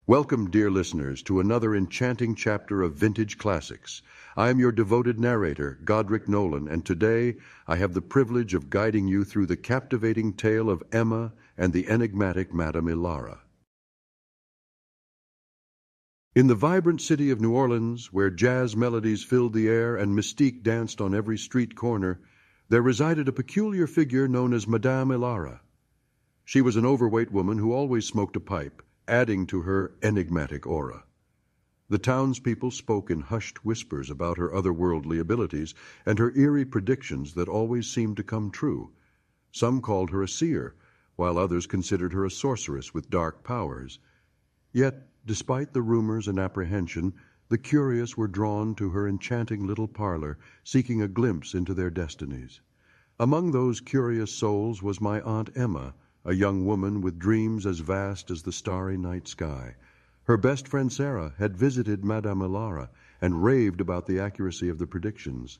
Welcome, dear listeners, to another enchanting chapter of Vintage Classics. I am your devoted narrator, Godric Nolan, and today I have the privilege of guiding you through the captivating tale of Emma and the enigmatic Madame Elara. In the vibrant city of New Orleans, where jazz melodies filled the air and mystique danced on every street corner, there resided a peculiar figure known as Madame Elara. She was an overweight woman who always smoked a pipe, adding to her enigmatic aura. The townspeople spoke in hushed whispers about her otherworldly abilities and her eerie predictions that always seemed to come true. Some called her a seer, while others considered her a sorceress with dark powers. Yet, despite the rumors and apprehension, the curious were drawn to her enchanting little parlor, seeking a glimpse into their destinies. Among those curious souls was my Aunt Emma, a young woman with dreams as vast as the starry night sky. Her best friend Sarah had visited Madame Elara and raved about the accuracy of the predictions.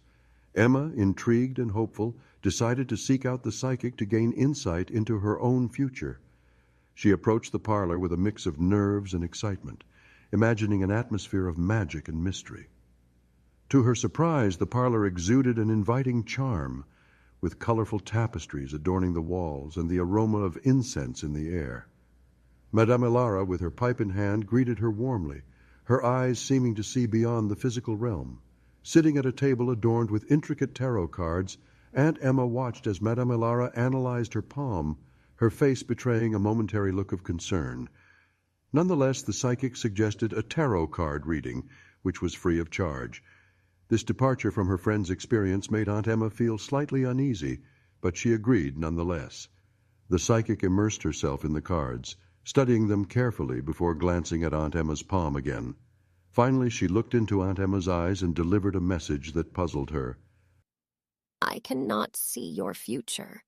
Emma, intrigued and hopeful, decided to seek out the psychic to gain insight into her own future. She approached the parlor with a mix of nerves and excitement, imagining an atmosphere of magic and mystery. To her surprise, the parlor exuded an inviting charm, with colorful tapestries adorning the walls and the aroma of incense in the air. Madame Elara, with her pipe in hand, greeted her warmly, her eyes seeming to see beyond the physical realm. Sitting at a table adorned with intricate tarot cards, Aunt Emma watched as Madame Elara analyzed her palm, her face betraying a momentary look of concern. Nonetheless, the psychic suggested a tarot card reading, which was free of charge. This departure from her friend's experience made Aunt Emma feel slightly uneasy, but she agreed nonetheless. The psychic immersed herself in the cards, studying them carefully before glancing at Aunt Emma's palm again. Finally, she looked into Aunt Emma's eyes and delivered a message that puzzled her. I cannot see your future.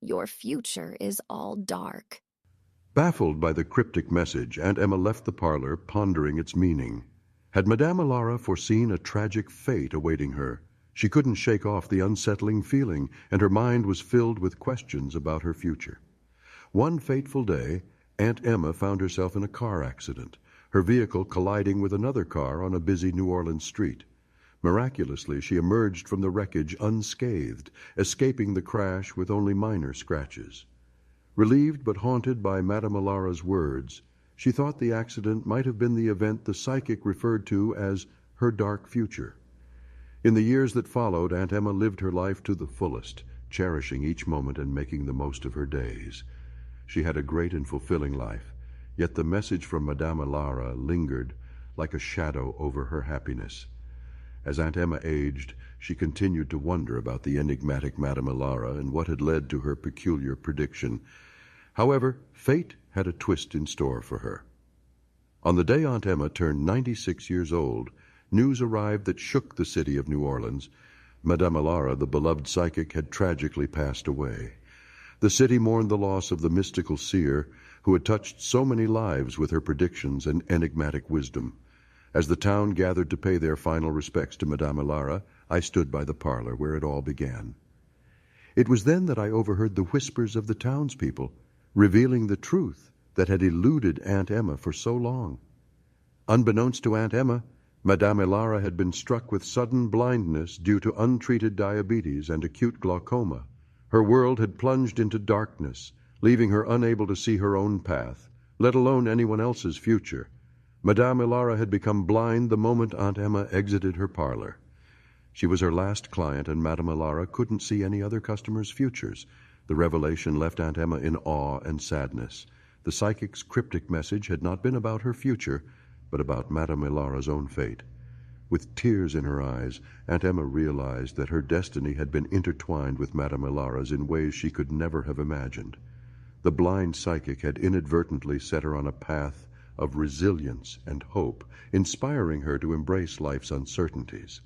Your future is all dark. Baffled by the cryptic message, Aunt Emma left the parlor, pondering its meaning. Had Madame Elara foreseen a tragic fate awaiting her? She couldn't shake off the unsettling feeling, and her mind was filled with questions about her future. One fateful day, Aunt Emma found herself in a car accident, her vehicle colliding with another car on a busy New Orleans street. Miraculously, she emerged from the wreckage unscathed, escaping the crash with only minor scratches. Relieved but haunted by Madame Elara's words, she thought the accident might have been the event the psychic referred to as her dark future. In the years that followed, Aunt Emma lived her life to the fullest, cherishing each moment and making the most of her days. She had a great and fulfilling life, yet the message from Madame Elara lingered like a shadow over her happiness. As Aunt Emma aged, she continued to wonder about the enigmatic Madame Elara and what had led to her peculiar prediction. However, fate had a twist in store for her. On the day Aunt Emma turned 96 years old, news arrived that shook the city of New Orleans. Madame Elara, the beloved psychic, had tragically passed away. The city mourned the loss of the mystical seer who had touched so many lives with her predictions and enigmatic wisdom. As the town gathered to pay their final respects to Madame Elara, I stood by the parlor where it all began. It was then that I overheard the whispers of the townspeople, revealing the truth that had eluded Aunt Emma for so long. Unbeknownst to Aunt Emma, Madame Elara had been struck with sudden blindness due to untreated diabetes and acute glaucoma. Her world had plunged into darkness, leaving her unable to see her own path, let alone anyone else's future. Madame Elara had become blind the moment Aunt Emma exited her parlor. She was her last client, and Madame Elara couldn't see any other customers' futures. The revelation left Aunt Emma in awe and sadness. The psychic's cryptic message had not been about her future, but about Madame Elara's own fate. With tears in her eyes, Aunt Emma realized that her destiny had been intertwined with Madame Elara's in ways she could never have imagined. The blind psychic had inadvertently set her on a path of resilience and hope, inspiring her to embrace life's uncertainties.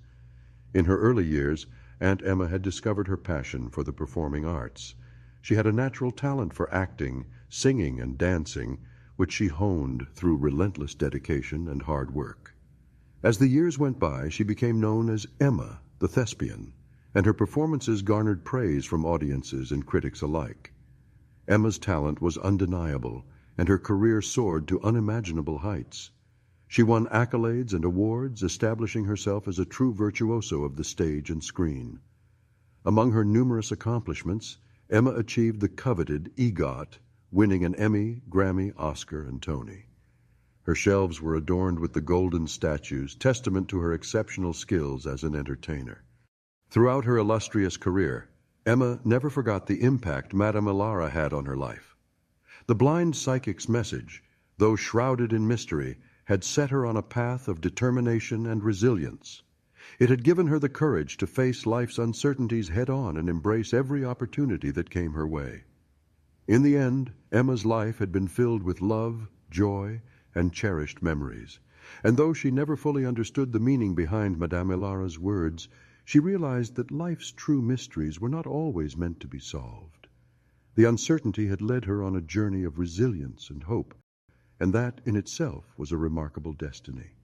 In her early years, Aunt Emma had discovered her passion for the performing arts. She had a natural talent for acting, singing, and dancing, which she honed through relentless dedication and hard work. As the years went by, she became known as Emma, the thespian, and her performances garnered praise from audiences and critics alike. Emma's talent was undeniable, and her career soared to unimaginable heights. She won accolades and awards, establishing herself as a true virtuoso of the stage and screen. Among her numerous accomplishments, Emma achieved the coveted EGOT, winning an Emmy, Grammy, Oscar, and Tony. Her shelves were adorned with the golden statues, testament to her exceptional skills as an entertainer. Throughout her illustrious career, Emma never forgot the impact Madame Elara had on her life. The blind psychic's message, though shrouded in mystery, had set her on a path of determination and resilience. It had given her the courage to face life's uncertainties head-on and embrace every opportunity that came her way. In the end, Emma's life had been filled with love, joy, and cherished memories. And though she never fully understood the meaning behind Madame Elara's words, she realized that life's true mysteries were not always meant to be solved. The uncertainty had led her on a journey of resilience and hope, and that in itself was a remarkable destiny.